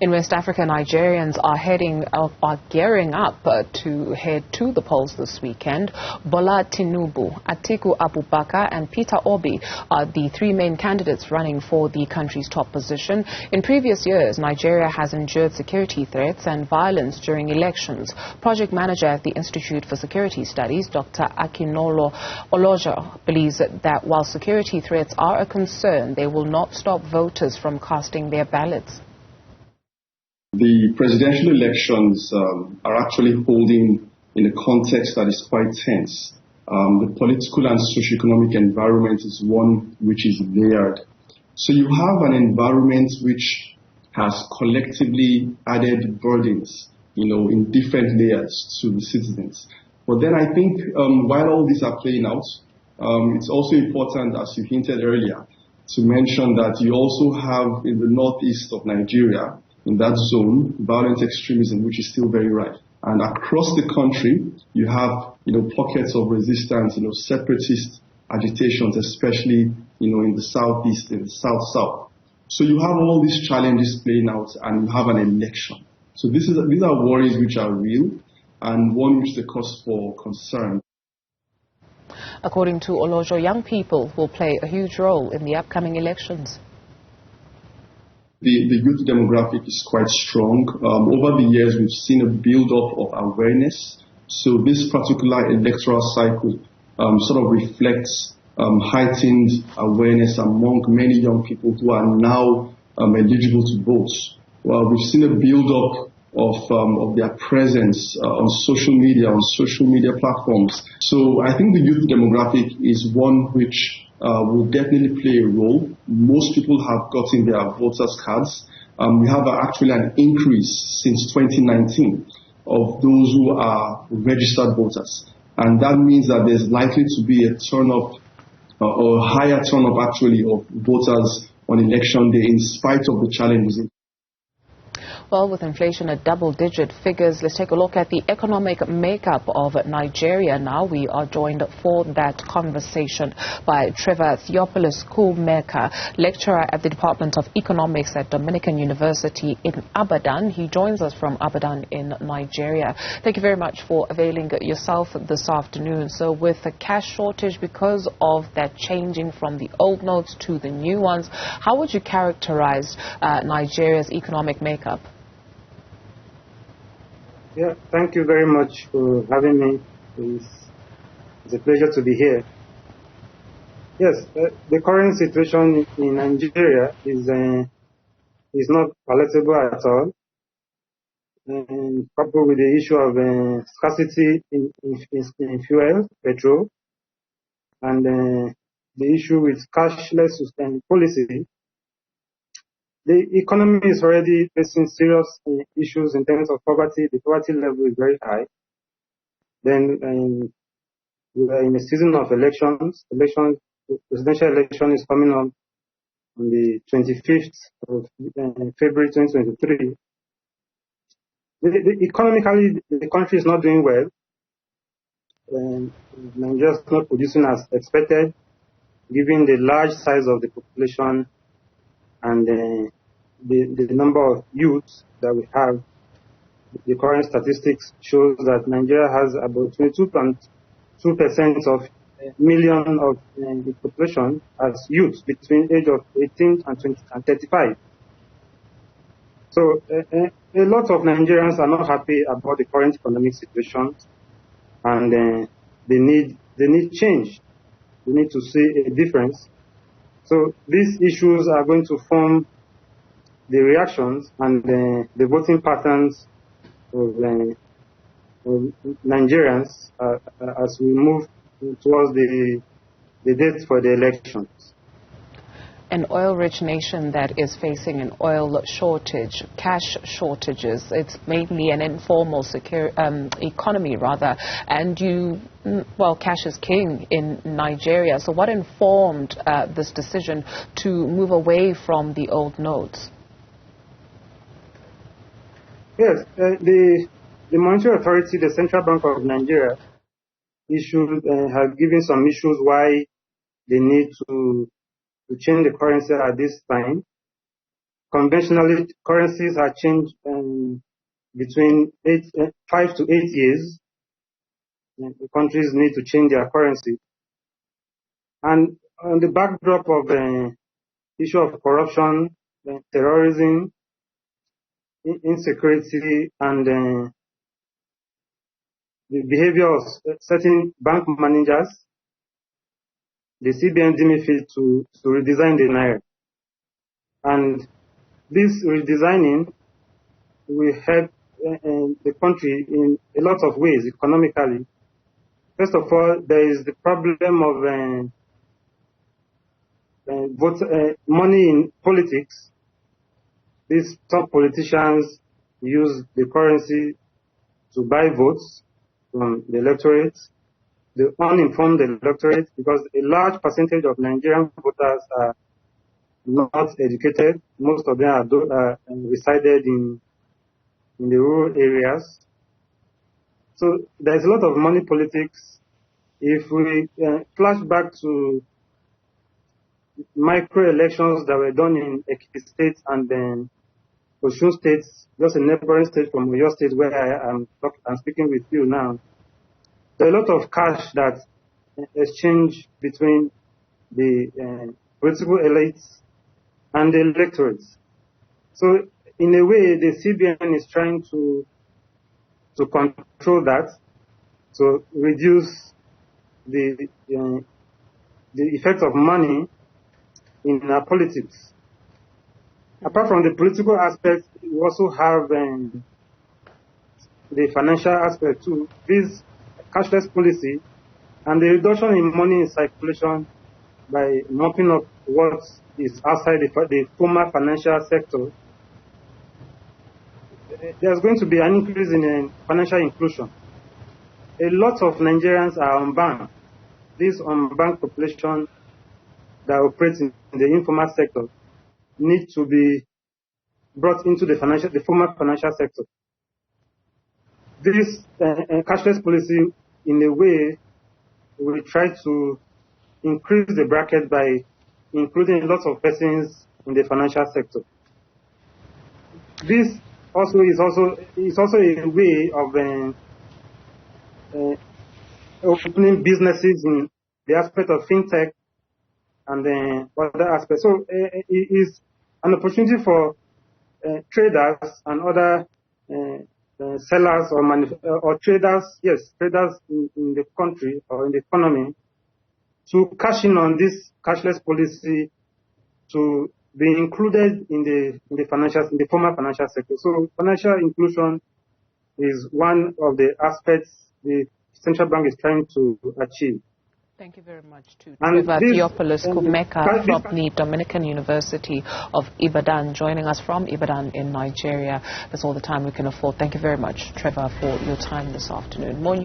In West Africa, Nigerians are gearing up to head to the polls this weekend. Bola Tinubu, Atiku Abubakar and Peter Obi are the three main candidates running for the country's top position. In previous years, Nigeria has endured security threats and violence during elections. Project manager at the Institute for Security Studies, Dr. Akinolo Olojo, believes that while security threats are a concern, they will not stop voters from casting their ballots. The presidential elections are actually holding in a context that is quite tense. The political and socio-economic environment is one which is layered. So you have an environment which has collectively added burdens, in different layers to the citizens. But then I think while all these are playing out, it's also important, as you hinted earlier, to mention that you also have in the northeast of Nigeria, in that zone, violent extremism, which is still very rife. And across the country, you have, pockets of resistance, separatist agitations, especially, in the southeast, in the south-south. So you have all these challenges playing out, and you have an election. So these are worries which are real, and one which is a cause for concern. According to Olojo, young people will play a huge role in the upcoming elections. The youth demographic is quite strong. Over the years, we've seen a build-up of awareness. So this particular electoral cycle sort of reflects heightened awareness among many young people who are now eligible to vote. Well, we've seen a build-up of their presence on social media platforms. So I think the youth demographic is one which will definitely play a role. Most people have gotten their voters' cards. We have actually an increase since 2019 of those who are registered voters. And that means that there's likely to be a turn-up or higher turn-up actually of voters on election day in spite of the challenges. Well, with inflation at double-digit figures, let's take a look at the economic makeup of Nigeria now. We are joined for that conversation by Terver Theophilus Kumeka, lecturer at the Department of Economics at Dominican University in Abadan. He joins us from Abadan in Nigeria. Thank you very much for availing yourself this afternoon. So with a cash shortage because of that changing from the old notes to the new ones, how would you characterize Nigeria's economic makeup? Yeah, thank you very much for having me. It's a pleasure to be here. Yes, the current situation in Nigeria is not palatable at all, and coupled with the issue of scarcity in fuel, petrol, and the issue with cashless policy. The economy is already facing serious issues in terms of poverty. The poverty level is very high. Then we are in a season of elections. Presidential election is coming up on the 25th of February 2023. Economically, the country is not doing well. Nigeria is not producing as expected, given the large size of the population and the number of youths that we have. The current statistics shows that Nigeria has about 22.2% of million of the population as youths between age of 18 and 35. So a lot of Nigerians are not happy about the current economic situation, and they need change. They need to see a difference. So these issues are going to form the reactions and the voting patterns of Nigerians as we move towards the date for the elections. An oil-rich nation that is facing an oil shortage, cash shortages. It's mainly an informal economy, rather. And cash is king in Nigeria. So what informed this decision to move away from the old notes? Yes, the Monetary Authority, the Central Bank of Nigeria, have given some issues why they need to change the currency at this time. conventionally currencies are changed between 5 to 8 years. The countries need to change their currency. And on the backdrop of the issue of corruption, terrorism, insecurity, and the behavior of certain bank managers, the CBN deemed fit to redesign the Naira. And this redesigning will help the country in a lot of ways economically. First of all, there is the problem of money in politics. These top politicians use the currency to buy votes from the electorate, the uninformed electorate, because a large percentage of Nigerian voters are not educated. Most of them are resided in the rural areas. So there's a lot of money politics. If we flash back to micro-elections that were done in Ekiti State and then Osun State, just a neighboring state from Oyo State where I'm speaking with you now, there are a lot of cash that exchange between the political elites and the electorates. So in a way, the CBN is trying to control that, to reduce the effect of money in our politics. Apart from the political aspect, we also have the financial aspect too. This cashless policy and the reduction in money in circulation by mopping up what is outside the formal financial sector, there's going to be an increase in financial inclusion. A lot of Nigerians are unbanked. This unbanked population that operates in the informal sector need to be brought into the formal financial sector. This cashless policy, in a way, will try to increase the bracket by including lots of persons in the financial sector. This also is also a way of opening businesses in the aspect of fintech and other aspects. So it is an opportunity for traders and other sellers or traders, traders in the country or in the economy to cash in on this cashless policy to be included in the formal financial sector. So financial inclusion is one of the aspects the central bank is trying to achieve. Thank you very much to Terver Theophilus Kumeka from the Dominican University of Ibadan, joining us from Ibadan in Nigeria. That's all the time we can afford. Thank you very much, Trevor, for your time this afternoon. More